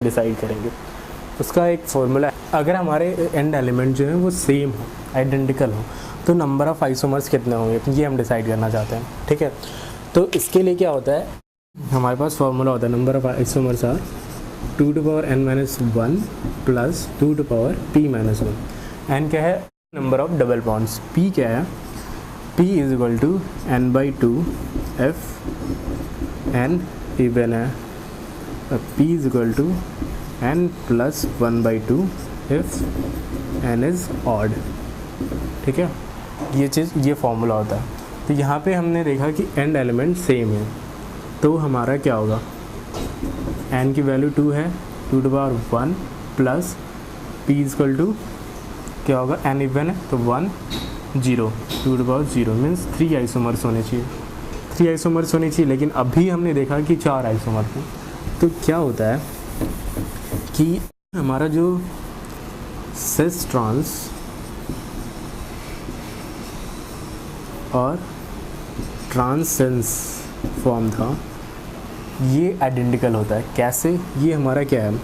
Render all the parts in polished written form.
Decide करेंगे। उसका एक फॉर्मूला है, अगर हमारे एंड एलिमेंट जो है वो सेम हो, आइडेंटिकल हो, तो नंबर ऑफ़ आइसोमर्स कितने होंगे ये हम डिसाइड करना चाहते हैं। ठीक है, तो इसके लिए क्या होता है, हमारे पास फॉर्मूला होता है number of isomers are 2n-1 plus 2p-1। n क्या है, number of double bonds, p क्या है, p is equal to n/2 f n even है, p is equal to n plus 1/2 if n is odd. ठीक है, ये चीज़, ये formula होता है। तो यहाँ पे हमने देखा कि एंड एलिमेंट सेम है, तो हमारा क्या होगा, n की वैल्यू 2 है, 2^1 plus p is equal to क्या होगा, n इवन है तो 1 0, 2^0 मीन्स 3 आइसोमर्स होने चाहिए, 3 आइसोमर्स होने चाहिए। लेकिन अभी हमने देखा कि 4 आइसोमर्स हैं। तो क्या होता है कि हमारा जो सिस ट्रांस और ट्रांसेंस फॉर्म था, ये आइडेंटिकल होता है। कैसे, ये हमारा क्या है,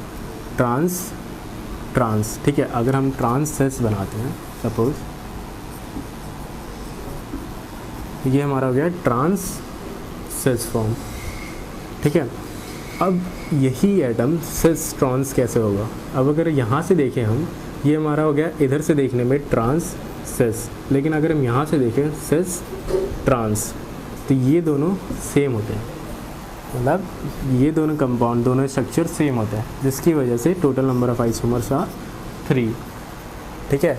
ट्रांस। ठीक है, अगर हम ट्रांसेस बनाते हैं, सपोज ये हमारा हो गया ट्रांसेस फॉर्म। ठीक है, अब यही एटम सिस ट्रांस कैसे होगा, अब अगर यहाँ से देखें हम, ये हमारा हो गया इधर से देखने में ट्रांस सिस, लेकिन अगर हम यहाँ से देखें सिस ट्रांस, तो ये दोनों सेम होते हैं, मतलब ये दोनों कंपाउंड, दोनों स्ट्रक्चर सेम होते हैं, जिसकी वजह से total number of isomers are 3। ठीक है,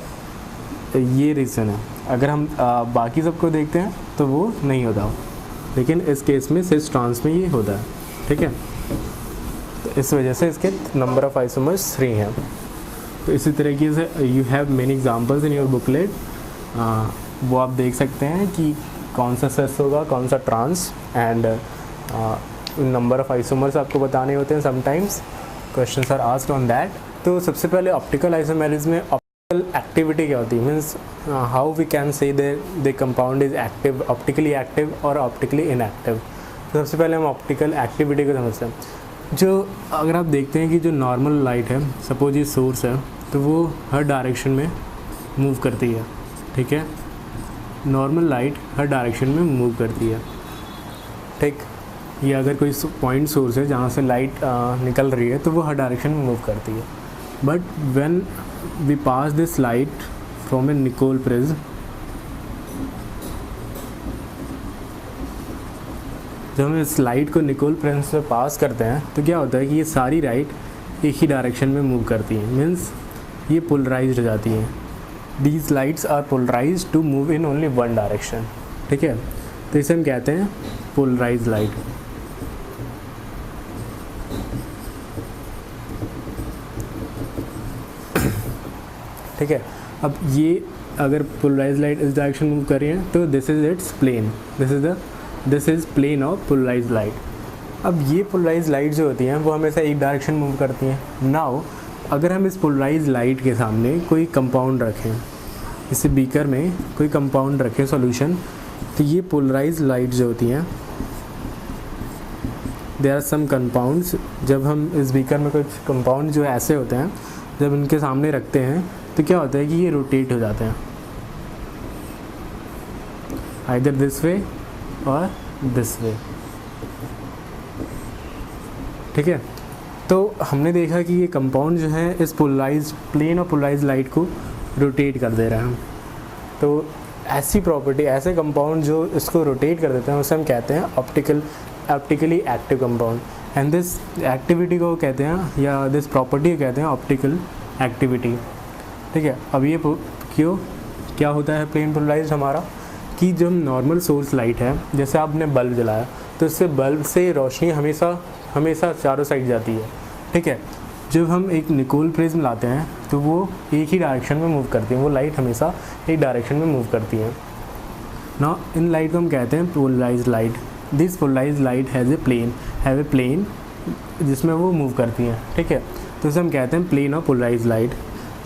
तो ये रीज़न है। अगर हम बाकी सबको देखते हैं तो वो नहीं होता, लेकिन इस केस में सिस ट्रांस में ये होता है। ठीक है, तो इस वजह से इसके नंबर ऑफ आइसोमर्स 3 हैं। तो इसी तरीके से you have many examples in your booklet, वो आप देख सकते हैं कि कौन सा सिस होगा, कौन सा trans, and number of isomers आपको बताने होते हैं। Sometimes questions are asked on that. तो सबसे पहले ऑप्टिकल आइसोमेरिज्म में ऑप्टिकल एक्टिविटी क्या होती है, means how we can say the compound is active, optically active और ऑप्टिकली इनएक्टिव। तो सबसे पहले हम ऑप्टिकल एक्टिविटी को समझते हैं। जो अगर आप देखते हैं कि जो नॉर्मल लाइट है, सपोज ये सोर्स है, तो वो हर डायरेक्शन में मूव करती है। ठीक है, नॉर्मल लाइट हर डायरेक्शन में मूव करती है। ठीक, ये अगर कोई पॉइंट सोर्स है जहाँ से लाइट निकल रही है, तो वो हर डायरेक्शन में मूव करती है। But when we pass this light from a Nicol prism, जब हम इस लाइट को निकोल प्रिज्म से पास करते हैं, तो क्या होता है कि ये सारी लाइट एक ही डायरेक्शन में मूव करती हैं, मीन्स ये पोलराइज्ड हो जाती हैं। These lights are polarised to move in only one direction. ठीक है, तो इसे हम कहते हैं पोलराइज्ड लाइट। ठीक है, अब ये अगर पोलराइज्ड लाइट इस डायरेक्शन मूव कर रही है, तो this is its plane, this is plane of polarised light. अब ये पोलराइज्ड लाइट जो होती हैं वो हमेशा एक डायरेक्शन मूव करती हैं। नाउ अगर हम इस पोलराइज्ड लाइट के सामने कोई कंपाउंड रखें, इस बीकर में कोई कंपाउंड रखें सॉल्यूशन, तो ये पोलराइज्ड लाइट जो होती हैं, देयर आर सम कंपाउंड्स, जब हम इस बीकर में कुछ कंपाउंड जो ऐसे होते हैं, जब इनके सामने रखते हैं, तो क्या होता है कि ये रोटेट हो जाते हैं, आइदर दिस वे और दिस वे। ठीक है, तो हमने देखा कि ये कंपाउंड जो है इस पोलराइज्ड प्लेन और पोलराइज्ड लाइट को रोटेट कर दे रहे हैं। तो ऐसी प्रॉपर्टी, ऐसे कंपाउंड जो इसको रोटेट कर देते हैं, उसे हम कहते हैं optically active compound. And this activity को कहते हैं, या दिस प्रॉपर्टी को कहते हैं ऑप्टिकल एक्टिविटी। ठीक है, अब ये क्यों क्या होता है प्लेन पोलराइज्ड हमारा, कि जो नॉर्मल सोर्स लाइट है, जैसे आपने बल्ब जलाया, तो इससे बल्ब से रोशनी हमेशा चारों साइड जाती है। ठीक है, जब हम एक निकोल प्रिज्म लाते हैं, तो वो एक ही डायरेक्शन में मूव करती है, वो लाइट हमेशा एक डायरेक्शन में मूव करती है ना। इन लाइट को हम कहते हैं polarised light. This polarised light have a plane जिसमें वो मूव करती हैं। ठीक है, तो इसे हम कहते हैं प्लेन ऑफ पोलराइज्ड लाइट।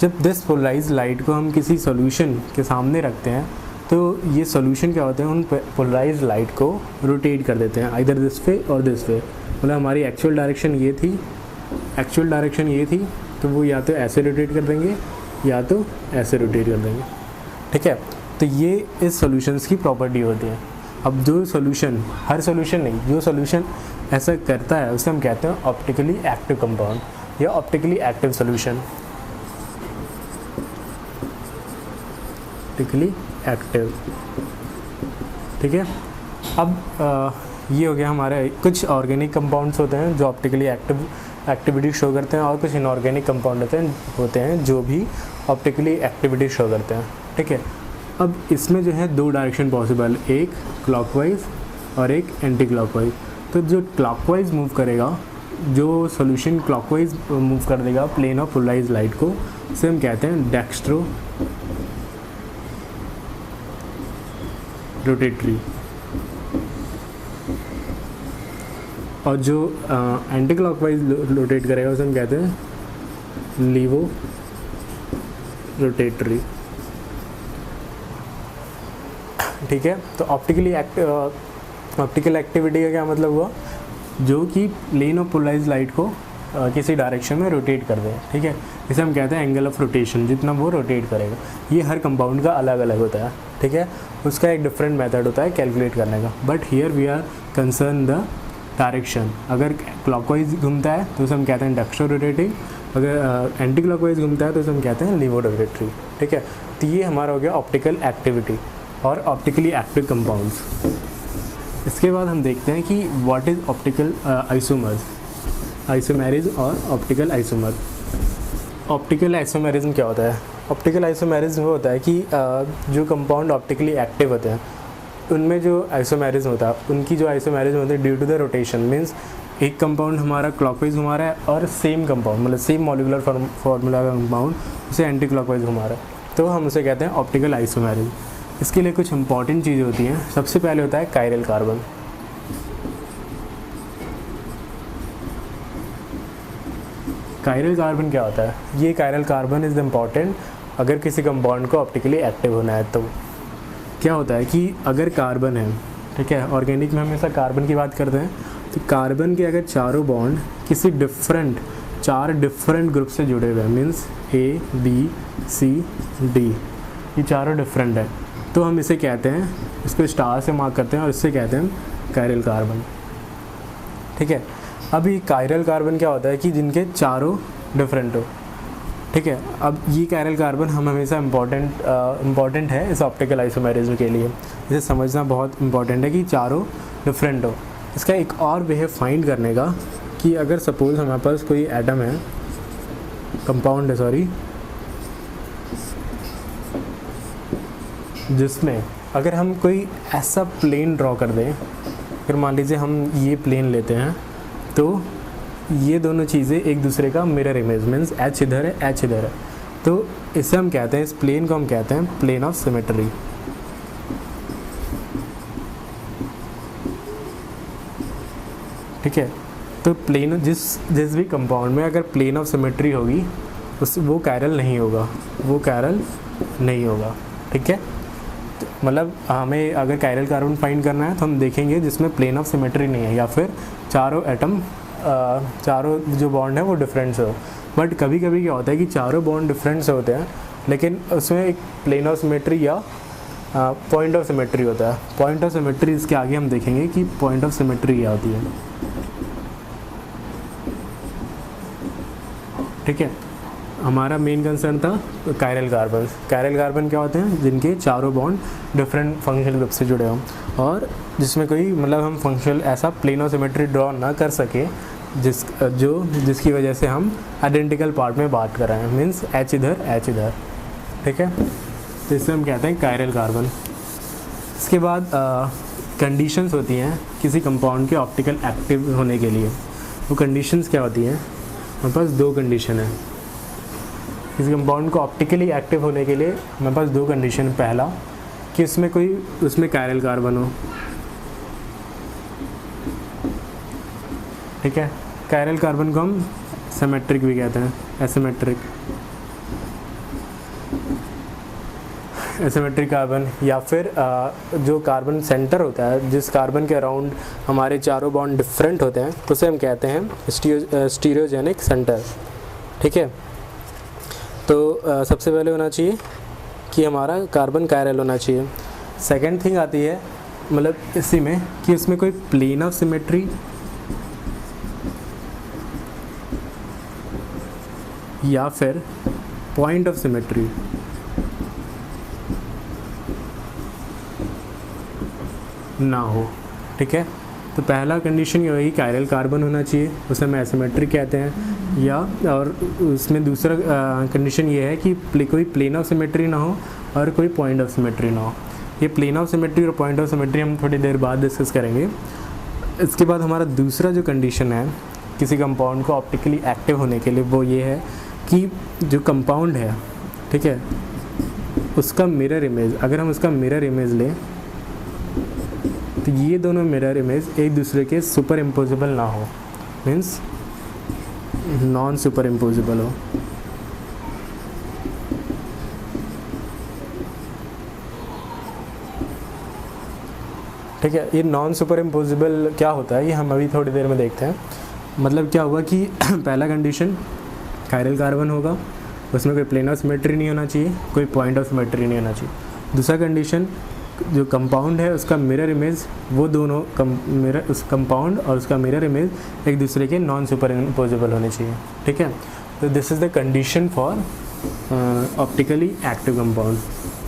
जब दिस पोलराइज्ड लाइट को हम किसी सॉल्यूशन के सामने रखते हैं, तो ये सॉल्यूशन क्या होते हैं, उन पोलराइज्ड लाइट को रोटेट कर देते हैं, आइदर दिस वे और दिस वे। मतलब हमारी एक्चुअल डायरेक्शन ये थी, एक्चुअल डायरेक्शन ये थी तो वो या तो ऐसे रोटेट कर देंगे या तो ऐसे रोटेट कर देंगे, ठीक है। तो ये इस सॉल्यूशंस की प्रॉपर्टी होती है। अब जो सॉल्यूशन, हर सॉल्यूशन नहीं, जो सॉल्यूशन ऐसा करता है उसे हम कहते हैं ऑप्टिकली एक्टिव कंपाउंड या optically active solution, optically active, ठीक है। अब ये हो गया हमारे कुछ ऑर्गेनिक कंपाउंड्स होते हैं जो ऑप्टिकली एक्टिविटी शो करते हैं, और कुछ इनऑर्गेनिक कंपाउंड होते हैं जो भी ऑप्टिकली एक्टिविटी शो करते हैं, ठीक है। अब इसमें जो है दो डायरेक्शन पॉसिबल, एक क्लॉकवाइज और एक एंटी क्लॉकवाइज। तो जो क्लॉकवाइज मूव करेगा, जो सॉल्यूशन क्लॉकवाइज मूव कर देगा प्लेन ऑफ पोलराइज्ड लाइट को, उसे हम कहते हैं डेक्स्ट्रो रोटेटरी, और जो एंटी क्लॉकवाइज रोटेट करेगा उसे हम कहते हैं लीवो रोटेटरी, ठीक है। तो ऑप्टिकल एक्टिविटी का क्या मतलब हुआ, जो कि प्लेन ऑफ पोलराइज्ड लाइट को किसी डायरेक्शन में रोटेट कर दे, ठीक है। इसे हम कहते हैं एंगल ऑफ रोटेशन, जितना वो रोटेट करेगा। ये हर कंपाउंड का अलग अलग होता है, ठीक है। उसका एक डिफरेंट मेथड होता है कैलकुलेट करने का, but here we are concern the direction. अगर क्लॉकवाइज घूमता है तो उसे हम कहते हैं डेक्स्ट्रो रोटेटिंग, अगर एंटी क्लॉकवाइज घूमता है तो उसे हम कहते हैं लीवो रोटेटरी, ठीक है। तो ये हमारा हो गया ऑप्टिकल एक्टिविटी और ऑप्टिकली एक्टिव कंपाउंड्स। इसके बाद हम देखते हैं कि what is optical isomers, isomerism और ऑप्टिकल आइसोमर। ऑप्टिकल आइसोमेरिज्म क्या होता है? ऑप्टिकल आइसोमेरिज्म वो होता है कि जो कंपाउंड ऑप्टिकली एक्टिव होते हैं उनमें जो आइसोमेरिज्म होता है, उनकी जो आइसोमेरिज्म होती है due to the rotation, means एक कंपाउंड हमारा क्लॉकवाइज घुमा रहा है और सेम कंपाउंड, मतलब सेम मॉलिकुलर फार्मूला का कंपाउंड उसे एंटी क्लॉकवाइज घुमा रहा है, तो हम उसे कहते हैं ऑप्टिकल आइसोमेरिज्म। इसके लिए कुछ इंपॉर्टेंट चीज़ें होती हैं। सबसे पहले होता है कायरल कार्बन। कायरल कार्बन क्या होता है? ये कायरल कार्बन इज़ इम्पॉर्टेंट अगर किसी कंपाउंड को ऑप्टिकली एक्टिव होना है। तो क्या होता है कि अगर कार्बन है, ठीक है, ऑर्गेनिक में हमेशा कार्बन की बात करते हैं, तो कार्बन के अगर चारों बॉन्ड किसी चार डिफरेंट ग्रुप से जुड़े हुए हैं, means A B C D, ये चारों डिफरेंट है, तो हम इसे कहते हैं, इसको स्टार से मार्क करते हैं और इससे कहते हैं कायरल कार्बन, ठीक है। अभी कायरल कार्बन क्या होता है कि जिनके चारों डिफरेंट हो, ठीक है। अब ये कायरल कार्बन हम हमेशा इम्पॉर्टेंट है इस ऑप्टिकल आइसोमेरिज्म के लिए, इसे समझना बहुत इम्पॉर्टेंट है कि चारों डिफरेंट हो। इसका एक और वे है फाइंड करने का कि अगर सपोज हमारे पास कोई एटम है, कंपाउंड है सॉरी, जिसमें अगर हम कोई ऐसा प्लेन ड्रॉ कर दें, अगर मान लीजिए हम ये प्लेन लेते हैं, तो ये दोनों चीज़ें एक दूसरे का मिरर इमेज, मीन्स एच इधर है एच इधर है, तो इसे हम कहते हैं, इस प्लेन को हम कहते हैं प्लेन ऑफ सिमेट्री, ठीक है। तो प्लेन जिस भी कंपाउंड में अगर प्लेन ऑफ सिमेट्री होगी वो कायरल नहीं होगा, ठीक है। मतलब हमें अगर कायरल कार्बन फाइंड करना है तो हम देखेंगे जिसमें प्लेन ऑफ सिमेट्री नहीं है, या फिर चारों जो बॉन्ड है वो डिफरेंट से हो। बट कभी कभी क्या होता है कि चारों बॉन्ड डिफरेंट से होते हैं, लेकिन उसमें एक प्लेन ऑफ सिमेट्री या पॉइंट ऑफ सिमेट्री होता है। पॉइंट ऑफ सिमेट्री इसके आगे हम देखेंगे कि पॉइंट ऑफ सिमेट्री क्या होती है, ठीक है। हमारा मेन कंसर्न था कायरल कार्बन। कायरल कार्बन क्या होते हैं? जिनके चारों बॉन्ड डिफरेंट फंक्शनल ग्रुप से जुड़े हों और जिसमें कोई मतलब हम फंक्शनल ऐसा प्लेन ऑफ सिमेट्री ड्रॉ ना कर सके जिसकी वजह से हम आइडेंटिकल पार्ट में बात कर रहे हैं, मीन्स एच इधर, ठीक है। तो इससे हम कहते हैं कायरल कार्बन। इसके बाद कंडीशंस होती हैं किसी कंपाउंड के ऑप्टिकल एक्टिव होने के लिए। वो कंडीशंस क्या होती हैं? हमारे पास दो कंडीशन है किसी कंपाउंड को ऑप्टिकली एक्टिव होने के लिए। हमारे पास दो कंडीशन, पहला कि उसमें कायरल कार्बन हो, ठीक है। कायरल कार्बन को हम सिमेट्रिक भी कहते हैं, एसिमेट्रिक। एसिमेट्रिक कार्बन, या फिर जो कार्बन सेंटर होता है, जिस कार्बन के अराउंड हमारे चारों बॉन्ड डिफरेंट होते हैं, उसे हम कहते हैं स्टीरियोजेनिक सेंटर। ठीक है, तो सबसे पहले होना चाहिए कि हमारा कार्बन कायरल होना चाहिए। सेकंड थिंग आती है मतलब इसी में कि उसमें कोई प्लेन ऑफ सिमेट्री या फिर पॉइंट ऑफ सिमेट्री। ना हो। ठीक है, तो पहला कंडीशन ये होगी कायरल कार्बन होना चाहिए, उसे हम एसिमेट्रिक कहते हैं। या और उसमें दूसरा कंडीशन ये है कि कोई प्लेन ऑफ सिमेट्री ना हो और कोई पॉइंट ऑफ सिमेट्री ना हो। ये प्लेन ऑफ सिमेट्री और पॉइंट ऑफ सिमेट्री हम थोड़ी देर बाद डिस्कस करेंगे। इसके बाद हमारा दूसरा जो कंडीशन है किसी कंपाउंड को ऑप्टिकली एक्टिव होने के लिए, वो ये है कि जो कंपाउंड है, ठीक है, उसका मिरर इमेज, अगर हम उसका मिरर इमेज लें तो ये दोनों मिरर इमेज एक दूसरे के सुपर इम्पोजिबल ना हो, मीन्स नॉन सुपर इम्पोजिबल हो। ठीक है, ये नॉन सुपर इम्पोजिबल क्या होता है ये हम अभी थोड़ी देर में देखते हैं। मतलब क्या हुआ कि पहला कंडीशन कायरल कार्बन होगा, उसमें कोई प्लेन ऑफ सिमेट्री नहीं होना चाहिए, कोई पॉइंट ऑफ सिमेट्री नहीं होना चाहिए। दूसरा कंडीशन जो कंपाउंड है उसका मिरर इमेज, वो दोनों उस कंपाउंड और उसका मिरर इमेज एक दूसरे के नॉन सुपर इम्पोजिबल होने चाहिए। ठीक है, तो this is the condition for optically active compound.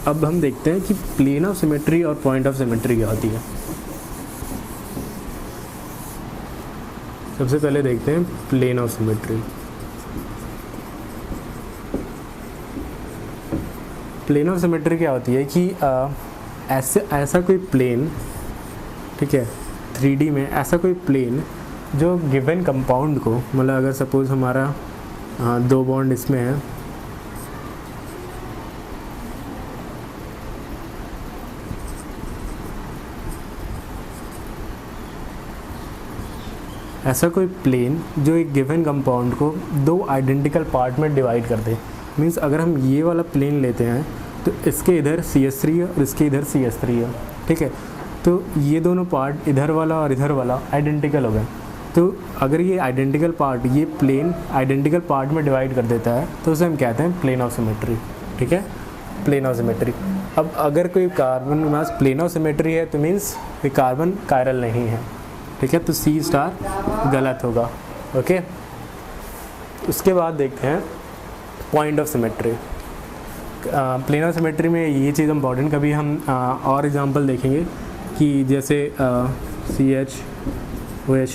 अब हम देखते हैं कि प्लेन ऑफ सिमेट्री और पॉइंट ऑफ सिमेट्री क्या होती है। सबसे पहले देखते हैं plane of symmetry. Plane of symmetry क्या होती है कि ऐसा कोई प्लेन, ठीक है, 3D में ऐसा कोई प्लेन जो गिवन कंपाउंड को, मतलब अगर सपोज हमारा 2 बॉन्ड इसमें है, ऐसा कोई प्लेन जो एक गिवन कंपाउंड को 2 आइडेंटिकल पार्ट में डिवाइड कर दे। मीन्स अगर हम ये वाला प्लेन लेते हैं तो इसके इधर CH3 है और इसके इधर CH3 है। ठीक है, तो ये दोनों पार्ट, इधर वाला और इधर वाला, आइडेंटिकल हो गए। तो अगर ये आइडेंटिकल पार्ट, ये प्लेन आइडेंटिकल पार्ट में डिवाइड कर देता है तो उसे हम कहते हैं प्लेन ऑफ सिमेट्री। ठीक है, प्लेन ऑफ सिमेट्री। अब अगर कोई कार्बन के पास प्लेन ऑफ सिमेट्री है तो मीन्स ये कार्बन कायरल नहीं है। ठीक है, तो C* गलत होगा। ओके, उसके बाद देखते हैं point of symmetry. Plane of symmetry में ये चीज़ इम्पॉर्टेंट, कभी हम और एग्जांपल देखेंगे कि जैसे CH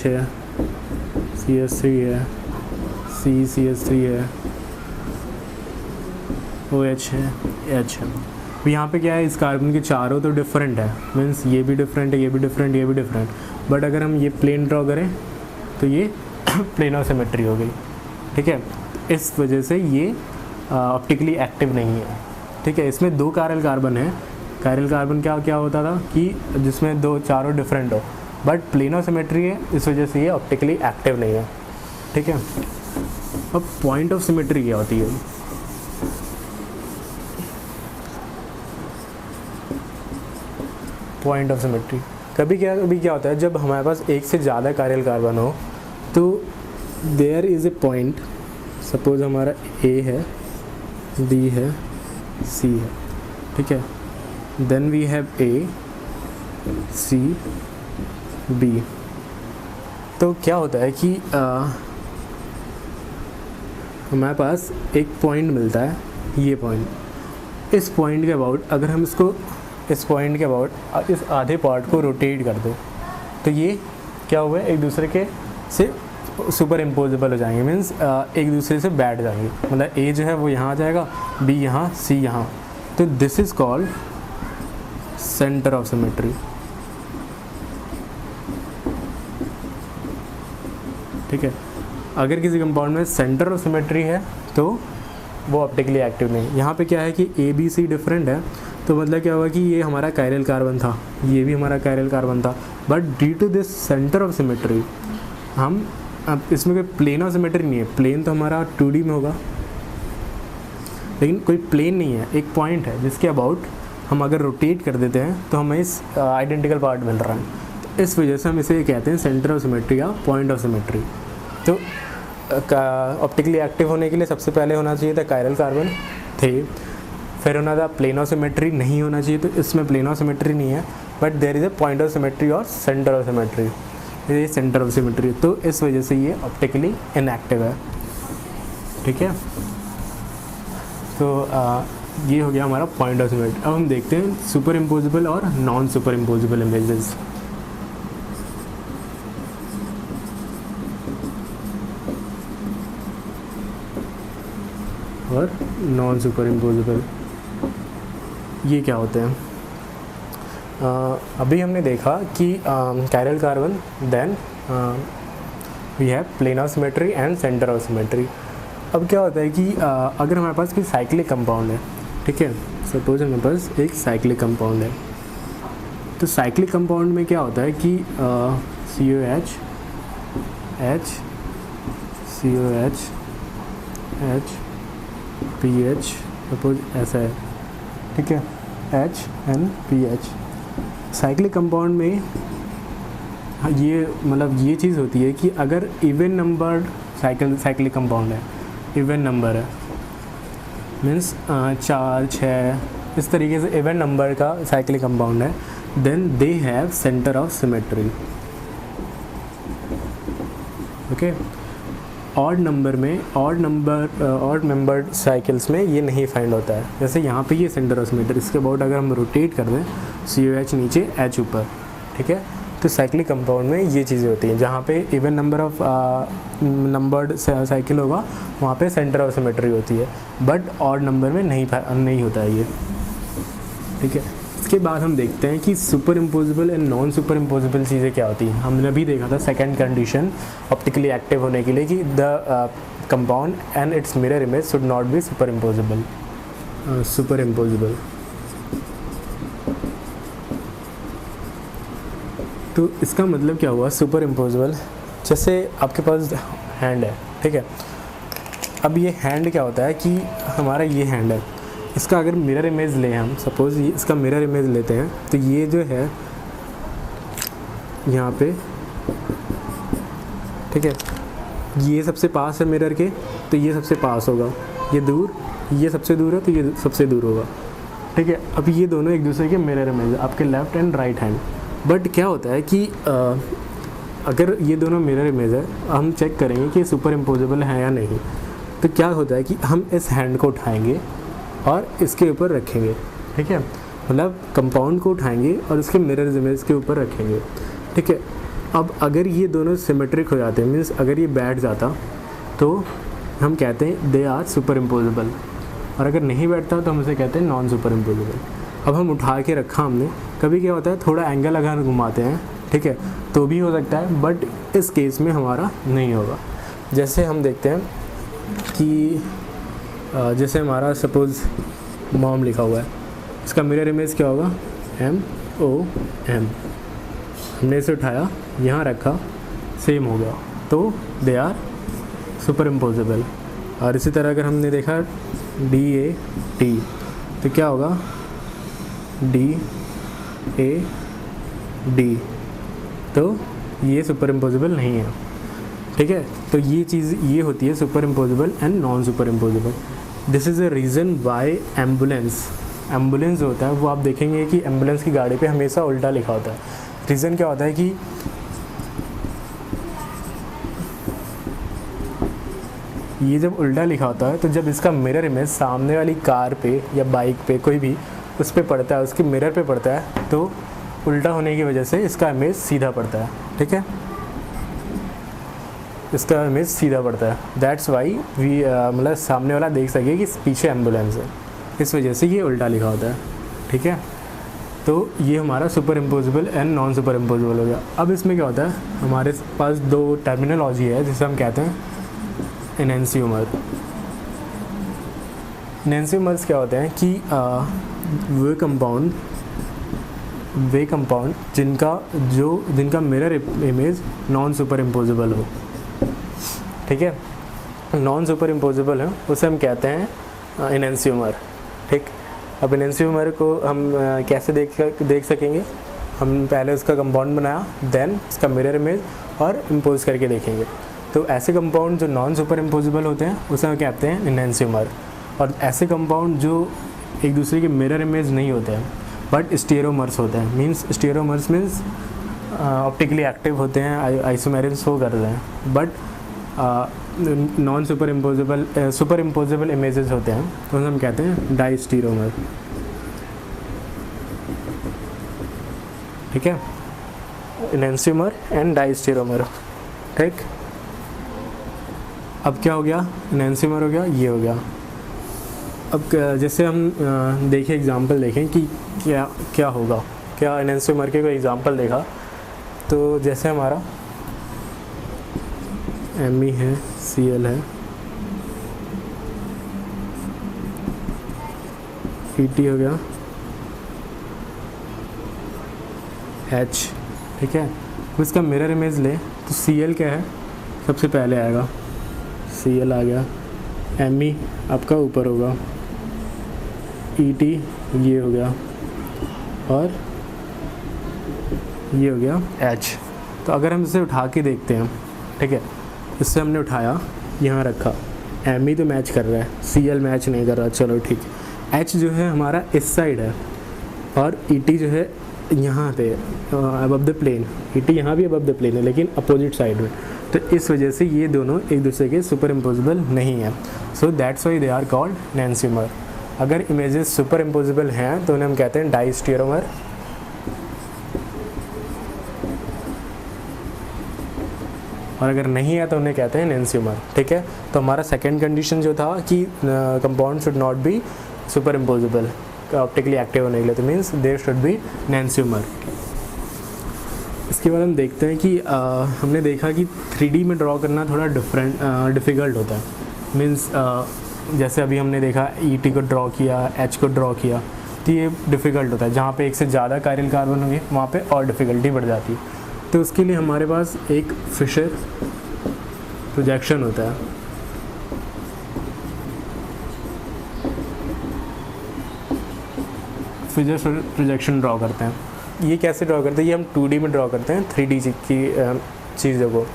है, CH3 है, CH3 है, OH है, H है। तो यहाँ पे क्या है, इस कार्बन के चारों तो डिफरेंट है, मीन्स ये भी डिफरेंट है, ये भी डिफरेंट, ये भी डिफरेंट। बट अगर हम ये प्लेन ड्रॉ करें तो ये प्लेन ऑफ सिमेट्री हो गई। ठीक है, इस वजह से ये ऑप्टिकली एक्टिव नहीं है। ठीक है, इसमें 2 कायरल कार्बन है। कायरल कार्बन क्या होता था कि जिसमें 2 चारों डिफरेंट हो, बट प्लेन ऑफ सिमेट्री है, इस वजह से ये ऑप्टिकली एक्टिव नहीं है। ठीक है, अब पॉइंट ऑफ सिमेट्री क्या होती है। पॉइंट ऑफ सिमेट्री कभी क्या होता है, जब हमारे पास एक से ज़्यादा कायरल कार्बन हो तो there is a point, suppose हमारा A है, B है, C है। ठीक है, then we have A, C, B। तो क्या होता है कि हमारे पास एक पॉइंट मिलता है, ये पॉइंट। इस पॉइंट के अबाउट अगर हम इसको, इस पॉइंट के अबाउट इस आधे पार्ट को रोटेट कर दो तो ये क्या हुआ है, एक दूसरे के से सुपर इम्पोजिबल हो जाएंगे, मीन्स एक दूसरे से बैठ जाएंगे। मतलब A जो है वो यहाँ आ जाएगा, B यहाँ, C यहाँ। तो this is called centre of symmetry. ठीक है, अगर किसी कंपाउंड में सेंटर ऑफ सिमेट्री है तो वो ऑप्टिकली एक्टिव नहीं। यहाँ पे क्या है कि A, B, C डिफरेंट है, तो मतलब क्या हुआ कि ये हमारा कायरल कार्बन था, ये भी हमारा कायरल कार्बन था, but due to this centre of symmetry हम, अब इसमें कोई प्लेन ऑफ सिमेट्री नहीं है। प्लेन तो हमारा 2D में होगा, लेकिन कोई प्लेन नहीं है, एक पॉइंट है जिसके अबाउट हम अगर रोटेट कर देते हैं तो हमें इस आइडेंटिकल पार्ट मिल रहा है, तो इस वजह से हम इसे कहते हैं सेंटर ऑफ सिमेट्री या पॉइंट ऑफ सिमेट्री। तो ऑप्टिकली एक्टिव होने के लिए सबसे पहले होना चाहिए था कायरल कार्बन थे, फिर होना था प्लेन ऑफ सिमेट्री, नहीं होना चाहिए, तो इसमें प्लेन ऑफ सिमेट्री नहीं है, but there is a point of symmetry और सेंटर ऑफ सिमेट्री, ये सेंटर ऑफ सिमेट्री, तो इस वजह से ये ऑप्टिकली इनएक्टिव है। ठीक है, तो ये हो गया हमारा पॉइंट ऑफ सिमेट्री। अब हम देखते हैं सुपर इम्पोजिबल और नॉन सुपर इम्पोजिबल इमेजेस। और नॉन सुपर इम्पोजिबल ये क्या होते हैं? अभी हमने देखा कि chiral carbon, then we have plane of symmetry and centre of symmetry. अब क्या होता है कि अगर हमारे पास कोई साइक्लिक कंपाउंड है, ठीक है, सपोज हमारे पास एक साइक्लिक कंपाउंड है, तो साइक्लिक कंपाउंड में क्या होता है कि COH H COH H PH suppose ऐसा है, ठीक है, HNPH। साइक्लिक कंपाउंड में ये मतलब ये चीज़ होती है कि अगर इवन नंबर साइक्लिक कंपाउंड है, इवन नंबर है, मीन्स 4 6 इस तरीके से इवन नंबर का साइक्लिक कंपाउंड है, then they have centre of symmetry. Okay, odd number में ऑड मेंबर्ड साइकिल्स में ये नहीं फाइंड होता है। जैसे यहाँ पे ये सेंटर ऑफ सिमेट्री, इसके अबाउट अगर हम रोटेट कर दें, COH नीचे H ऊपर, ठीक है, तो साइक्लिक कंपाउंड में ये चीज़ें होती हैं। जहाँ पे even number of numbered cycle होगा वहाँ पे सेंटर ऑफ सिमेट्री होती है, बट ऑड नंबर में नहीं होता है ये। ठीक है, इसके बाद हम देखते हैं कि super imposable and non super imposable चीज़ें क्या होती हैं। हमने भी देखा था सेकंड कंडीशन ऑप्टिकली एक्टिव होने के लिए कि the compound and it's mirror image should not be super imposable. Super imposable, तो इसका मतलब क्या हुआ सुपर इम्पोजिबल? जैसे आपके पास हैंड है, ठीक है, अब ये हैंड क्या होता है कि हमारा ये हैंड है, इसका अगर मिरर इमेज लें हम, सपोज इसका मिरर इमेज लेते हैं, तो ये जो है यहाँ पे, ठीक है, ये सबसे पास है मिरर के, तो ये सबसे पास होगा, ये दूर, ये सबसे दूर है तो ये सबसे दूर होगा। ठीक है, अब ये दोनों एक दूसरे के मिरर इमेज है, आपके left and right hand. But क्या होता है कि अगर ये दोनों मिरर इमेज है, हम चेक करेंगे कि सुपर इम्पोजिबल है या नहीं। तो क्या होता है कि हम इस हैंड को उठाएंगे और इसके ऊपर रखेंगे, ठीक है, मतलब कंपाउंड को उठाएंगे और उसके मिरर इमेज के ऊपर रखेंगे। ठीक है, अब अगर ये दोनों सिमेट्रिक हो जाते हैं, मीन्स अगर ये बैठ जाता तो हम कहते हैं दे आर सुपर इम्पोजिबल, और अगर नहीं बैठता तो हम उसे कहते हैं नॉन सुपर इम्पोजिबल। अब हम उठा के रखा हमने, कभी क्या होता है थोड़ा एंगल अगर घुमाते हैं, ठीक है, तो भी हो सकता है, बट इस केस में हमारा नहीं होगा। जैसे हम देखते हैं कि जैसे हमारा सपोज़ मॉम लिखा हुआ है, इसका मिरर इमेज क्या होगा, MOM। हमने इसे उठाया, यहाँ रखा, सेम हो गया, तो दे आर सुपर इम्पोजिबल। और इसी तरह अगर हमने देखा DAT, तो क्या होगा DAD, तो ये सुपर इम्पोजिबल नहीं है। ठीक है, तो ये चीज़ ये होती है super imposable and non super imposable. This is a reason why ambulance होता है, वो आप देखेंगे कि एम्बुलेंस की गाड़ी पे हमेशा उल्टा लिखा होता है। रीज़न क्या होता है कि ये जब उल्टा लिखा होता है, तो जब इसका मिरर इमेज सामने वाली कार पे या बाइक पे कोई भी उस पर पड़ता है, उसके मिरर पे पड़ता है, तो उल्टा होने की वजह से इसका इमेज सीधा पड़ता है। ठीक है, इसका इमेज सीधा पड़ता है, दैट्स वाई वी मतलब सामने वाला देख सके कि पीछे एम्बुलेंस है, इस वजह से ये उल्टा लिखा होता है। ठीक है, तो ये हमारा super imposable and non super imposable हो गया। अब इसमें क्या होता है, हमारे पास दो टर्मिनोलॉजी है जिसे हम कहते हैं एनेंशियोमर। एनेंशियोमर्स क्या होते हैं कि वे कंपाउंड जिनका mirror image non super imposable हो। ठीक है, नॉन सुपर इम्पोजिबल है, उसे हम कहते हैं एनेंशियोमर। ठीक, अब एनेंशियोमर को हम कैसे देख सकेंगे, हम पहले उसका कंपाउंड बनाया, देन उसका मिरर इमेज और इम्पोज करके देखेंगे। तो ऐसे कंपाउंड जो नॉन सुपर इम्पोजिबल होते हैं उसे हम कहते हैं एनेंशियोमर, और ऐसे कंपाउंड जो एक दूसरे के मिरर इमेज नहीं होते हैं बट स्टीरियोमर्स होते हैं, मीन्स स्टीरियोमर्स मीन्स ऑप्टिकली एक्टिव होते हैं, आइसोमेरिक शो कर रहे हैं, but non super impossible images होते हैं, तो हम कहते हैं डाइस्टीरियोमर। ठीक है, एनेंशियोमर एंड डाइस्टीरियोमर। ठीक, अब क्या हो गया, एनेंशियोमर हो गया, ये हो गया। अब जैसे हम देखें एग्जांपल देखें कि क्या होगा, क्या एनेंशियोमर के कोई एग्जांपल देखा, तो जैसे हमारा Me है, Cl है, Et हो गया, H। ठीक है, अब इसका मिरर इमेज ले तो Cl क्या है, सबसे पहले आएगा, Cl आ गया, Me आपका ऊपर होगा, Et ये हो गया, और ये हो गया H। तो अगर हम इसे उठा के देखते हैं, ठीक है, इससे हमने उठाया, यहाँ रखा, Me तो मैच कर रहा है, Cl मैच नहीं कर रहा, चलो ठीक। H जो है हमारा इस साइड है और Et जो है यहाँ पे अबव द प्लेन, Et यहाँ भी अबव द प्लेन है लेकिन अपोजिट साइड में, तो इस वजह से ये दोनों एक दूसरे के सुपर इम्पोजिबल नहीं है। So that's why they are called enantiomer. अगर इमेजेस सुपर इम्पोजिबल हैं तो उन्हें हम कहते हैं डाइस्टीरियोमर, और अगर नहीं है तो उन्हें कहते हैं एनेंशियोमर। ठीक है, तो हमारा सेकंड कंडीशन जो था कि compound should not be super impossible optically active होने के लिए, तो means there should be enantiomer. इसके बाद हम देखते हैं कि हमने देखा कि 3D में ड्रॉ करना थोड़ा डिफ़िकल्ट होता है, मीन्स जैसे अभी हमने देखा Et को ड्रॉ किया, H को ड्रॉ किया, तो ये डिफ़िकल्ट होता है। जहाँ पे एक से ज़्यादा कायरल कार्बन होंगे वहाँ पे और डिफ़िकल्टी बढ़ जाती है। तो उसके लिए हमारे पास एक फिशर प्रोजेक्शन होता है। फिशर प्रोजेक्शन ड्रॉ करते हैं। ये कैसे ड्रॉ करते हैं, ये हम 2D में ड्रॉ करते हैं 3D की चीज़ों को।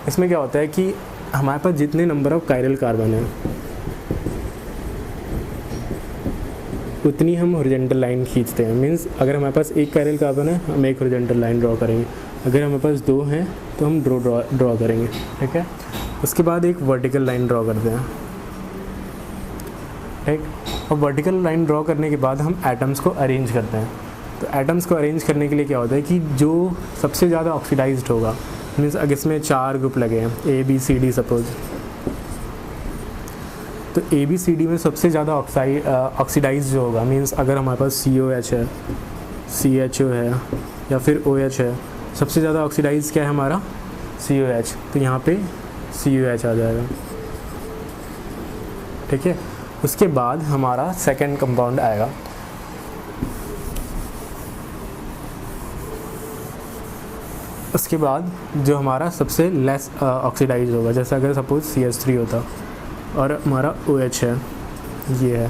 इसमें क्या होता है कि हमारे पास जितने नंबर ऑफ कायरल कार्बन है उतनी हम हॉरिजॉन्टल लाइन खींचते हैं। मींस अगर हमारे पास एक कायरल कार्बन है हम एक हॉरिजॉन्टल लाइन ड्रॉ करेंगे, अगर हमारे पास 2 हैं तो हम ड्रॉ करेंगे। ठीक है, उसके बाद एक वर्टिकल लाइन ड्रॉ करते हैं। ठीक, और वर्टिकल लाइन ड्रॉ करने के बाद हम एटम्स को अरेंज करते हैं। तो एटम्स को अरेंज करने के लिए क्या होता है कि जो सबसे ज़्यादा ऑक्सीडाइज्ड होगा, मीन्स अगर इसमें 4 ग्रुप लगे हैं ABCD सपोज, तो ABCD में सबसे ज़्यादा ऑक्सीडाइज जो होगा, मीन्स अगर हमारे पास COH है, CHO है या फिर OH है, सबसे ज़्यादा ऑक्सीडाइज क्या है हमारा COH, तो यहाँ पे COH आ जाएगा। ठीक है, उसके बाद हमारा सेकंड कंपाउंड आएगा। उसके बाद जो हमारा सबसे लेस ऑक्सीडाइज होगा, जैसे अगर सपोज CH3 होता और हमारा OH है, ये है,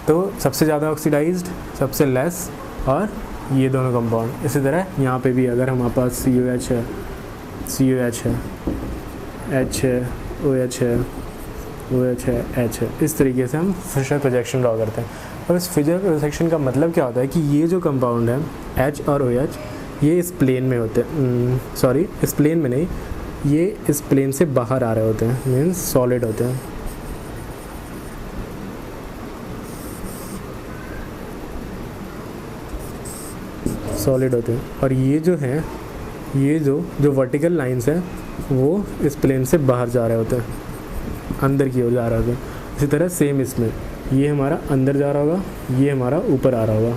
तो सबसे ज़्यादा ऑक्सीडाइज्ड, सबसे लेस और ये दोनों कंपाउंड। इसी तरह यहाँ पे भी अगर हमारे पास COH है, H है, OH है, H है, इस तरीके से हम फिशर प्रोजेक्शन ड्रॉ करते हैं। और इस फिशर प्रोजेक्शन का मतलब क्या होता है कि ये जो कंपाउंड है H और OH ये इस प्लेन में होते हैं, सॉरी इस प्लेन में नहीं, ये इस प्लेन से बाहर आ रहे होते हैं, मीन्स सॉलिड होते हैं। सॉलिड होते हैं, और ये जो हैं, ये जो वर्टिकल लाइंस हैं वो इस प्लेन से बाहर जा रहे होते हैं, अंदर की ओर जा रहे होते हैं। इसी तरह सेम इसमें ये हमारा अंदर जा रहा होगा, ये हमारा ऊपर आ रहा होगा।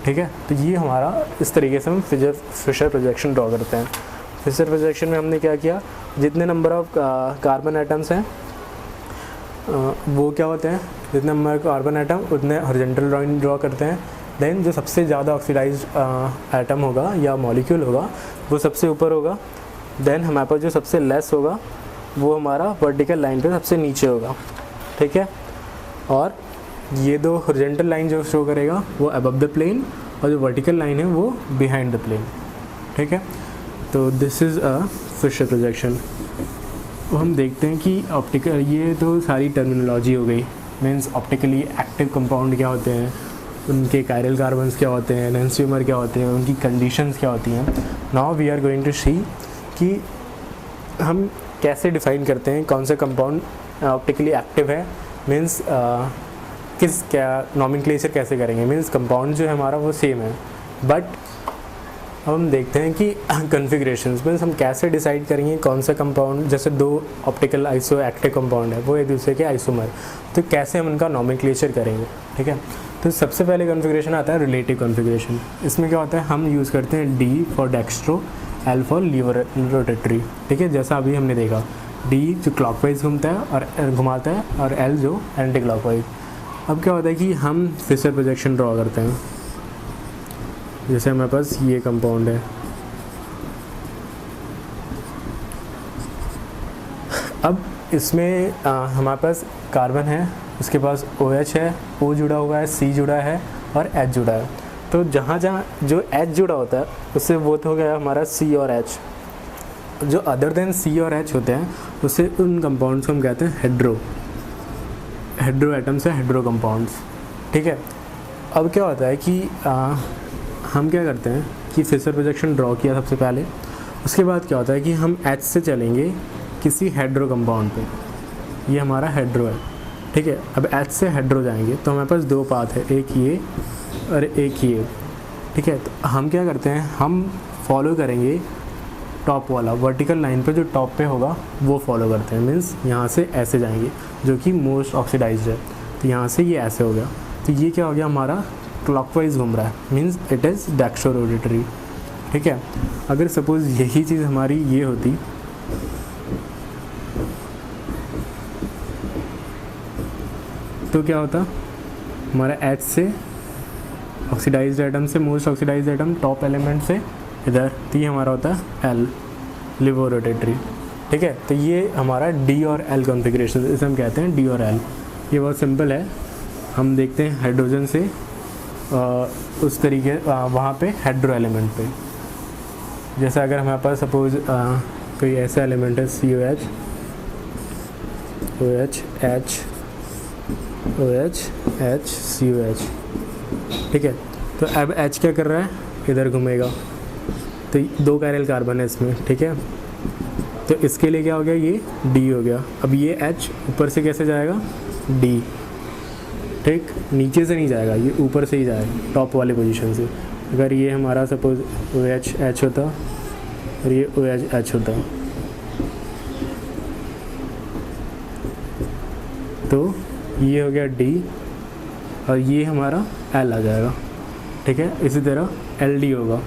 ठीक है, तो ये हमारा इस तरीके से हम फिशर प्रोजेक्शन ड्रॉ करते हैं। फिशर प्रोजेक्शन में हमने क्या किया, जितने नंबर ऑफ कार्बन एटम्स हैं वो क्या होते हैं, जितने नंबर कार्बन एटम उतने हॉरिजॉन्टल लाइन ड्रॉ करते हैं। देन जो सबसे ज़्यादा ऑक्सीडाइज्ड एटम होगा या मॉलिक्यूल होगा वो सबसे ऊपर होगा। देन हमारे पास जो सबसे लेस होगा वो हमारा वर्टिकल लाइन पे सबसे नीचे होगा। ठीक है, और ये दो हॉरिजॉन्टल लाइन जो शो करेगा वो अबव द प्लेन, और जो वर्टिकल लाइन है वो बिहाइंड द प्लेन, ठीक है। तो this is a Fischer projection. हम देखते हैं कि ऑप्टिकल, ये तो सारी टर्मिनोलॉजी हो गई, मीन्स ऑप्टिकली एक्टिव कंपाउंड क्या होते हैं, उनके कायरल कार्बन्स क्या होते हैं, एनेंटियोमर क्या होते हैं, उनकी कंडीशंस क्या होती हैं। Now we are going to see कि हम कैसे डिफ़ाइन करते हैं कौन सा कंपाउंड ऑप्टिकली एक्टिव है, मीन्स किस क्या नॉमेनक्लेचर कैसे करेंगे। मीन्स कंपाउंड जो है हमारा वो सेम है, बट अब हम देखते हैं कि कन्फिग्रेशंस मीन्स हम कैसे डिसाइड करेंगे कौन सा कंपाउंड, जैसे दो ऑप्टिकल आइसो एक्टिव कंपाउंड है वो एक दूसरे के आइसोमर, तो कैसे हम उनका नॉमेनक्लेचर करेंगे, ठीक है। तो सबसे पहले कन्फिग्रेशन आता है रिलेटिव कन्फिग्रेशन। इसमें क्या होता है, हम यूज़ करते हैं D for dextro, L for laevo rotatory, ठीक है। जैसा अभी हमने देखा, डी जो क्लॉकवाइज घूमता है और घुमाता है, और एल जो एंटी क्लॉकवाइज। अब क्या होता है कि हम फिशर प्रोजेक्शन ड्रॉ करते हैं। जैसे हमारे पास ये कंपाउंड है, अब इसमें हमारे पास कार्बन है, उसके पास OH है, O जुड़ा हुआ है, C जुड़ा है और H जुड़ा है। तो जहाँ जहाँ जो H जुड़ा होता है उससे वो तो हो गया हमारा C और H। जो अदर देन C और H होते हैं उससे उन कंपाउंड्स को हम कहते हैं हेड्रो एटम्स है, हेड्रो कंपाउंड्स, ठीक है। अब क्या होता है कि हम क्या करते हैं कि फिशर प्रोजेक्शन ड्रॉ किया सबसे पहले, उसके बाद क्या होता है कि हम H से चलेंगे किसी हेड्रो कंपाउंड पे, ये हमारा हेड्रो है, ठीक है। अब H से हेड्रो जाएंगे तो हमारे पास दो पाथ है, एक ये और एक ये, ठीक है। तो हम क्या करते हैं, हम फॉलो करेंगे टॉप वाला, वर्टिकल लाइन पे जो टॉप पे होगा वो फॉलो करते हैं। मीन्स यहाँ से ऐसे जाएंगे जो कि मोस्ट ऑक्सीडाइज्ड है, तो यहाँ से ये ऐसे हो गया, तो ये क्या हो गया हमारा क्लॉकवाइज घूम रहा है, means it is dextro rotatory, ठीक है। अगर सपोज़ यही चीज़ हमारी ये होती, तो क्या होता, हमारा H से ऑक्सीडाइज्ड एटम से most oxidised atom top element से इधर, तो ये हमारा होता है L लिवो रोटेटरी, ठीक है। तो ये हमारा D और L कॉन्फ़िगरेशन, इसे हम कहते हैं D और L। ये बहुत सिंपल है, हम देखते हैं हाइड्रोजन से उस तरीके वहाँ पे हेड्रो एलिमेंट पे, जैसे अगर हमारे पास सपोज़ कोई ऐसा एलिमेंट है COH, OH, H, OH, H, COH, ठीक है। तो अब H क्या कर रहा है, इधर घूमेगा, तो दो कायरल कार्बन है इसमें, ठीक है। तो इसके लिए क्या हो गया, ये D हो गया। अब ये H ऊपर से कैसे जाएगा, D, ठीक, नीचे से नहीं जाएगा, ये ऊपर से ही जाएगा टॉप वाले पोजीशन से। अगर ये हमारा सपोज OH H होता और ये OH H होता, तो ये हो गया D और ये हमारा L आ जाएगा, ठीक है। इसी तरह LD होगा,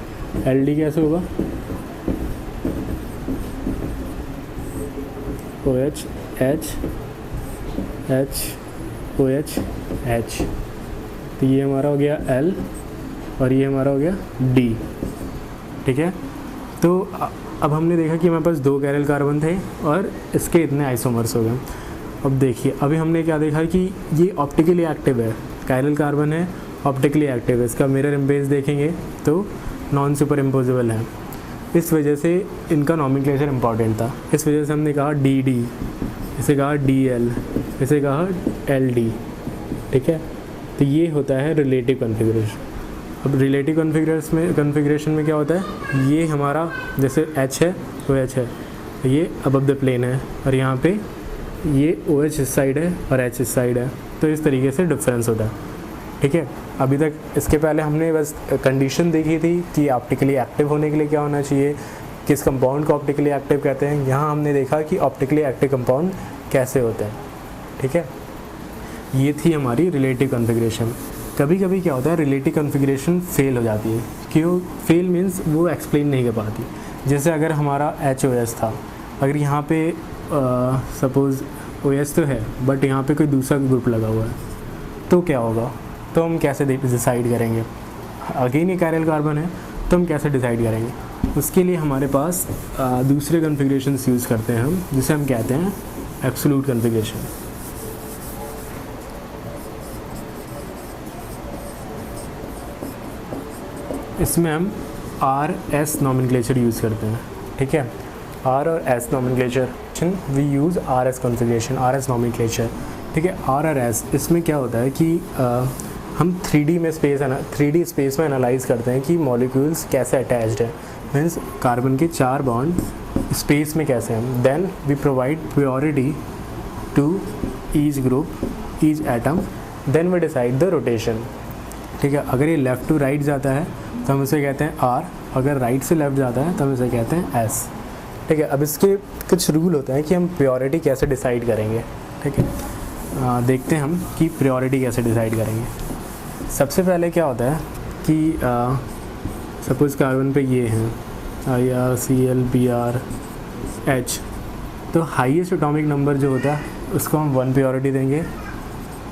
LD कैसे होगा, OH H H OH H, तो ये हमारा हो गया L और ये हमारा हो गया D, ठीक है। तो अब हमने देखा कि हमारे पास दो कायरल कार्बन थे और इसके इतने आइसोमर्स हो गए। अब देखिए, अभी हमने क्या देखा कि ये ऑप्टिकली एक्टिव है, कायरल कार्बन है, ऑप्टिकली एक्टिव है, इसका मिरर इमेज देखेंगे तो नॉन सुपर इम्पोजिबल है, इस वजह से इनका नॉमेनक्लेचर इंपॉर्टेंट था। इस वजह से हमने कहा DD, इसे कहा DL, इसे कहा LD, ठीक है। तो ये होता है रिलेटिव कॉन्फ़िगरेशन। अब रिलेटिव कॉन्फ़िगरेशन में क्या होता है, ये हमारा जैसे H है, OH है, ये अबव द प्लेन है, और यहाँ पे ये OH इस साइड है और H इस साइड है, तो इस तरीके से डिफरेंस होता है, ठीक है। अभी तक इसके पहले हमने बस कंडीशन देखी थी कि ऑप्टिकली एक्टिव होने के लिए क्या होना चाहिए, किस कंपाउंड को ऑप्टिकली एक्टिव कहते हैं। यहाँ हमने देखा कि ऑप्टिकली एक्टिव कंपाउंड कैसे होते हैं, ठीक है। ये थी हमारी रिलेटिव कॉन्फ़िगरेशन। कभी कभी क्या होता है, रिलेटिव कॉन्फ़िगरेशन फेल हो जाती है। क्यों फेल, मीन्स वो एक्सप्लेन नहीं कर पाती। जैसे अगर हमारा HOS था, अगर यहाँ पे सपोज़ OS तो है बट यहाँ पे कोई दूसरा ग्रुप लगा हुआ है, तो क्या होगा, तो हम कैसे डिसाइड करेंगे। अगेन ये कायरल कार्बन है, तो हम कैसे डिसाइड करेंगे। उसके लिए हमारे पास दूसरे कॉन्फ़िगरेशंस यूज़ करते हैं हम, जिसे हम कहते हैं एब्सोल्यूट कॉन्फ़िगरेशन। इसमें हम आर एस नॉमेनक्लेचर यूज़ करते हैं, ठीक है। आर और S nomenclature we use R S configuration, R S nomenclature, ठीक है। आर और एस, इसमें क्या होता है कि हम 3D में 3D स्पेस में एनालाइज करते हैं कि मॉलिक्यूल्स कैसे अटैच्ड है, मीन्स कार्बन के 4 बॉन्ड स्पेस में कैसे हैं। Then we provide purity to each group, each atom, then we decide the rotation, ठीक है। अगर ये लेफ़्ट टू राइट जाता है तो हम इसे कहते हैं आर, अगर राइट से लेफ़्ट जाता है तो हम इसे कहते हैं एस, ठीक है। अब इसके कुछ रूल होते हैं कि हम प्योरिटी कैसे डिसाइड करेंगे, ठीक है। देखते हैं हम कि प्योरिटी कैसे डिसाइड करेंगे। सबसे पहले क्या होता है कि सपोज़ कार्बन पे ये हैं IR, CL, BR, H, तो हाईएस्ट एटॉमिक नंबर जो होता है उसको हम 1 प्योरिटी देंगे,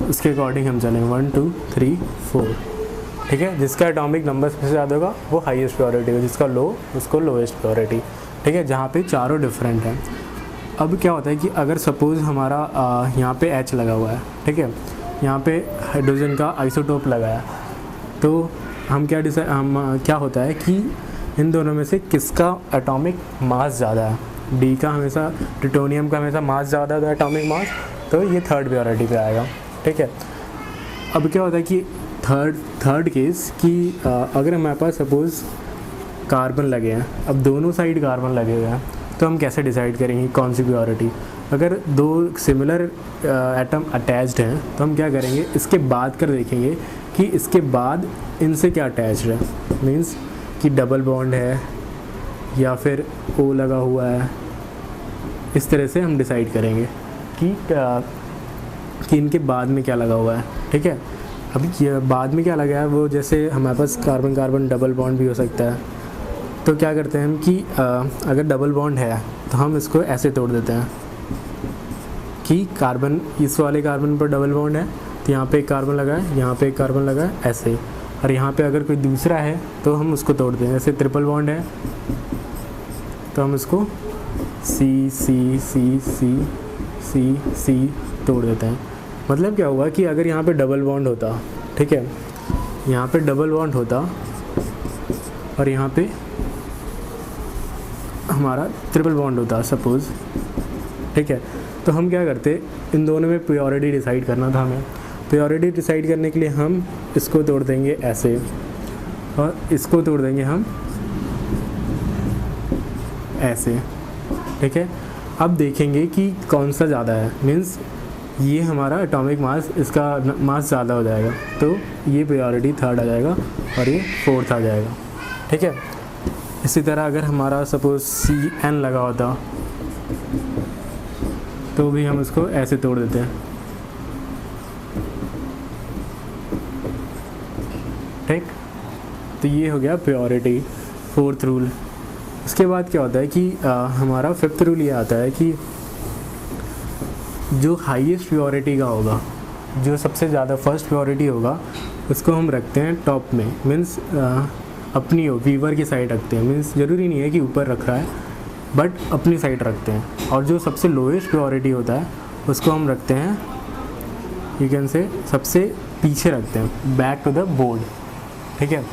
उसके अकॉर्डिंग हम चलेंगे 1 2 3 4, ठीक है। जिसका एटॉमिक नंबर सबसे ज़्यादा होगा वो हाईएस्ट प्योरिटी होगा, जिसका लो उसको लोएस्ट प्योरिटी, ठीक है, जहाँ पे चारों डिफरेंट हैं। अब क्या होता है कि अगर सपोज़ हमारा यहाँ पे H लगा हुआ है, ठीक है, यहाँ पे हाइड्रोजन का आइसोटोप लगा है, तो हम क्या होता है कि इन दोनों में से किसका एटॉमिक मास ज़्यादा है। डी का हमेशा, प्लूटोनियम का हमेशा मास ज़्यादा है एटॉमिक मास, तो ये थर्ड प्योरिटी पे आएगा, ठीक है। अब क्या होता है कि थर्ड केस कि अगर हमारे पास सपोज़ कार्बन लगे हैं, अब दोनों साइड कार्बन लगे हुए हैं, तो हम कैसे डिसाइड करेंगे कौन सी प्योरिटी। अगर दो सिमिलर एटम अटैच्ड हैं तो हम क्या करेंगे, इसके बाद कर देखेंगे कि इसके बाद इनसे क्या अटैच्ड है, मीन्स कि डबल बॉन्ड है या फिर ओ लगा हुआ है। इस तरह से हम डिसाइड करेंगे कि इनके बाद में क्या लगा हुआ है, ठीक है। अभी ये बाद में क्या लगा है, वो जैसे हमारे पास कार्बन कार्बन डबल बॉन्ड भी हो सकता है, तो क्या करते हैं हम कि अगर डबल बॉन्ड है तो हम इसको ऐसे तोड़ देते हैं कि कार्बन, इस वाले कार्बन पर डबल बॉन्ड है तो यहाँ पे एक कार्बन लगा है, यहाँ पे एक कार्बन लगा है, ऐसे। और यहाँ पे अगर कोई दूसरा है तो हम उसको तोड़ते हैं, जैसे ट्रिपल बॉन्ड है तो हम इसको सी सी सी सी सी सी तोड़ देते हैं। मतलब क्या हुआ कि अगर यहाँ पे डबल बॉन्ड होता, ठीक है, यहाँ पे डबल बॉन्ड होता और यहाँ पे हमारा ट्रिपल बॉन्ड होता सपोज़, ठीक है, तो हम क्या करते, इन दोनों में प्योरिटी डिसाइड करना था हमें। प्योरिटी डिसाइड करने के लिए हम इसको तोड़ देंगे ऐसे और इसको तोड़ देंगे हम ऐसे, ठीक है। अब देखेंगे कि कौन सा ज़्यादा है, मीन्स ये हमारा एटॉमिक मास, इसका मास ज़्यादा हो जाएगा, तो ये प्योरिटी थर्ड आ जाएगा और ये फोर्थ आ जाएगा, ठीक है। इसी तरह अगर हमारा सपोज़ CN लगा होता तो भी हम इसको ऐसे तोड़ देते हैं, ठीक। तो ये हो गया प्योरिटी, फोर्थ रूल। उसके बाद क्या होता है कि हमारा फिफ्थ रूल ये आता है कि जो हाईएस्ट प्योरिटी का होगा, जो सबसे ज़्यादा फर्स्ट प्योरिटी होगा, उसको हम रखते हैं टॉप में, मीन्स अपनी वीवर की साइड रखते हैं। मीन्स ज़रूरी नहीं है कि ऊपर रख रहा है, बट अपनी साइड रखते हैं। और जो सबसे लोएस्ट प्योरिटी होता है उसको हम रखते हैं, यू कैन से, सबसे पीछे रखते हैं, बैक टू द बोर्ड, ठीक है।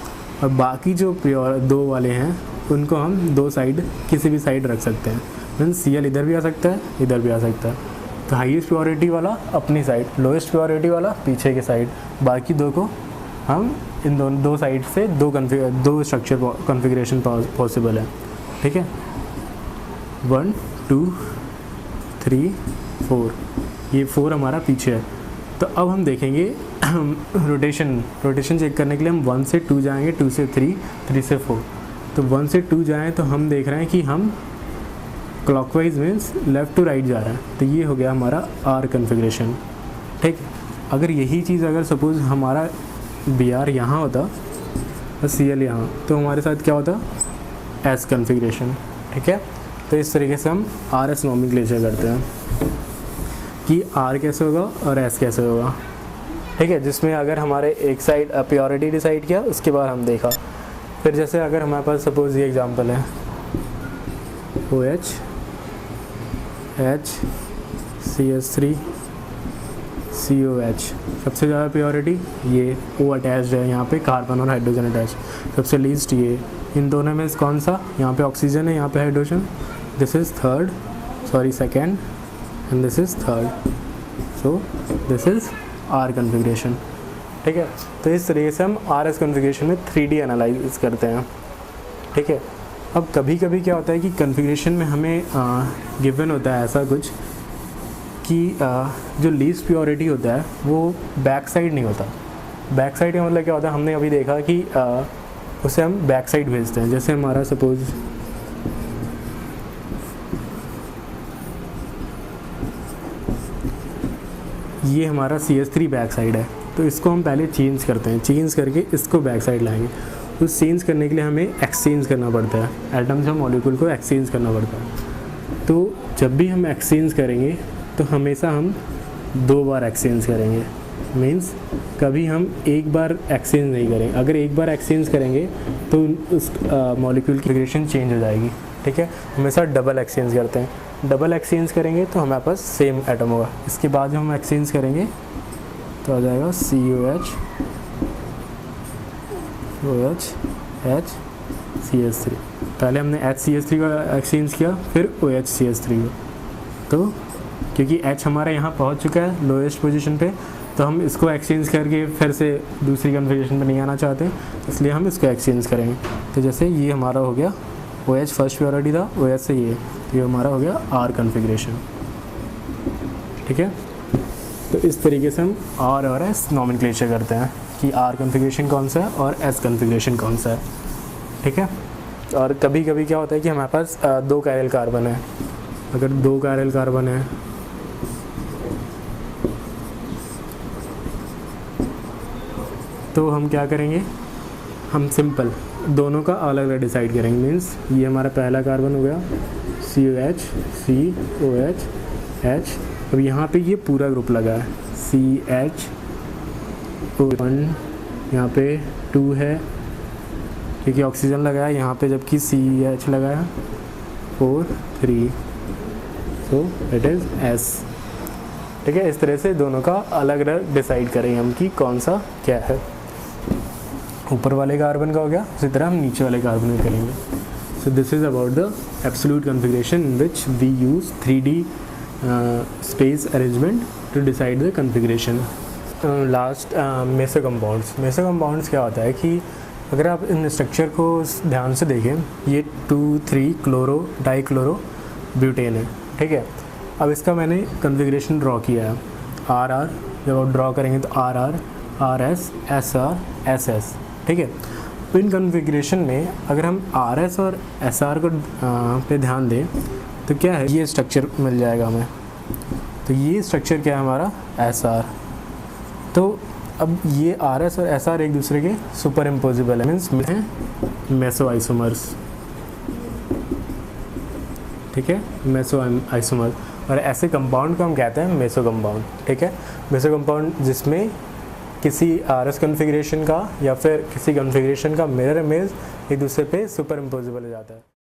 और बाकी जो दो वाले हैं उनको हम दो साइड, किसी भी साइड रख सकते हैं। मीन्स CL इधर भी आ सकता है, इधर भी आ सकता है। तो हाईएस्ट प्योरिटी वाला अपनी साइड, लोएस्ट प्योरिटी वाला पीछे के साइड, बाकी दो को हम इन दो साइड से दो स्ट्रक्चर कॉन्फ़िगरेशन पॉसिबल है, ठीक है। 1 2 3 4, ये 4 हमारा पीछे है। तो अब हम देखेंगे रोटेशन चेक करने के लिए हम 1 से 2 जाएंगे, 2 से 3, 3 से 4। तो 1 से 2 जाएँ तो हम देख रहे हैं कि हम clockwise means left to right जा रहा है, तो ये हो गया हमारा R कॉन्फ़िगरेशन, ठीक। अगर यही चीज़ अगर सपोज़ हमारा BR यहाँ होता और CL यहाँ, तो हमारे साथ क्या होता, S कॉन्फ़िगरेशन, ठीक है। तो इस तरीके से हम RS नॉमेनक्लेचर करते हैं कि R कैसे होगा और S कैसे होगा, ठीक है। जिसमें अगर हमारे एक साइड प्योरिटी डिसाइड किया, उसके बाद हम देखा। फिर जैसे अगर हमारे पास सपोज़ ये एग्जांपल है OH, H, CS3, COH सबसे ज़्यादा प्योरिटी, ये O अटैच्ड है यहाँ पे, कार्बन और हाइड्रोजन अटैच। सबसे लीस्ट ये, इन दोनों में कौन सा, यहाँ पे ऑक्सीजन है, यहाँ पे hydrogen, this is second and this is third, so this is R configuration. ठीक है, तो इस तरीके से हम RS कन्फिग्रेशन में 3D एनालाइज करते हैं। ठीक है, अब कभी कभी क्या होता है कि कन्फिग्रेशन में हमें गिवन होता है ऐसा कुछ कि जो लीस्ट प्योरिटी होता है वो बैक साइड नहीं होता। बैक साइड का मतलब क्या होता है, हमने अभी देखा कि उसे हम बैक साइड भेजते हैं। जैसे हमारा सपोज ये हमारा CH3 बैक साइड है, तो इसको हम पहले चेंज करते हैं, चेंज करके इसको बैक साइड लाएंगे। उस चेंज करने के लिए हमें एक्सचेंज करना पड़ता है, एटम्स और मॉलिक्यूल को एक्सचेंज करना पड़ता है। तो जब भी हम एक्सचेंज करेंगे तो हमेशा हम 2 बार एक्सचेंज करेंगे, मीन्स कभी हम एक बार एक्सचेंज नहीं करेंगे। अगर एक बार एक्सचेंज करेंगे तो उस मॉलिक्यूल की कन्फिग्रेशन चेंज हो जाएगी। ठीक है, हमेशा डबल एक्सचेंज करते हैं। डबल एक्सचेंज करेंगे तो हमारे पास सेम एटम होगा। इसके बाद जब हम एक्सचेंज करेंगे तो आ जाएगा COH OH H CH3। पहले हमने HCH3 का एक्सचेंज किया, फिर OH CH3 का। तो क्योंकि H हमारा यहाँ पहुँच चुका है लोएस्ट पोजीशन पे, तो हम इसको एक्सचेंज करके फिर से दूसरी कन्फिग्रेशन पे नहीं आना चाहते, इसलिए हम इसको एक्सचेंज करेंगे। तो जैसे ये हमारा हो गया OH फर्स्ट प्योरिटी था, OH से ये हमारा हो गया R कन्फिग्रेशन। ठीक है, तो इस तरीके से हम R और S नॉमेनक्लेचर करते हैं कि R कन्फिग्रेशन कौन सा है और S कन्फिग्रेशन कौन सा है। ठीक है, और कभी कभी क्या होता है कि हमारे पास 2 कायरल कार्बन है। अगर 2 कायरल कार्बन है तो हम क्या करेंगे, हम सिंपल दोनों का अलग अलग डिसाइड करेंगे। मीन्स ये हमारा पहला कार्बन हो गया COH COH H। अब यहाँ पे ये पूरा ग्रुप लगा है CH 1, यहाँ पे 2 है क्योंकि ऑक्सीजन लगा है यहाँ पे, जबकि CH लगा है 4 3, सो इट इज़ S। ठीक है, इस तरह से दोनों का अलग अलग डिसाइड करेंगे हम कि कौन सा क्या है। ऊपर वाले कार्बन का हो गया, उसी तरह हम नीचे वाले कार्बन में करेंगे। So this is about the absolute configuration in which we use 3D space arrangement to decide the configuration. Last meso compounds. Meso compounds क्या होता है कि अगर आप इन स्ट्रक्चर को ध्यान से देखें, ये 2,3 क्लोरो डाइक्लोरो ब्यूटेन है। ठीक है, अब इसका मैंने कन्फिग्रेशन ड्रॉ किया है RR। जब आप ड्रॉ करेंगे तो RR RS SR SS। ठीक है, तो इन कन्फिग्रेशन में अगर हम RS और SR को पे ध्यान दें तो क्या है, ये स्ट्रक्चर मिल जाएगा हमें। तो ये स्ट्रक्चर क्या है हमारा SR। तो अब ये RS और SR एक दूसरे के सुपर इम्पोजिबल है, मीन्स हैं मेसो आइसोमर्स। ठीक है, मेसो आइसोमर, और ऐसे कंपाउंड को हम कहते हैं मेसो कंपाउंड। ठीक है, मेसो कंपाउंड जिसमें किसी RS कन्फिग्रेशन का या फिर किसी कन्फिग्रेशन का मिरर इमेज एक दूसरे पे सुपर इम्पोजिबल हो जाता है।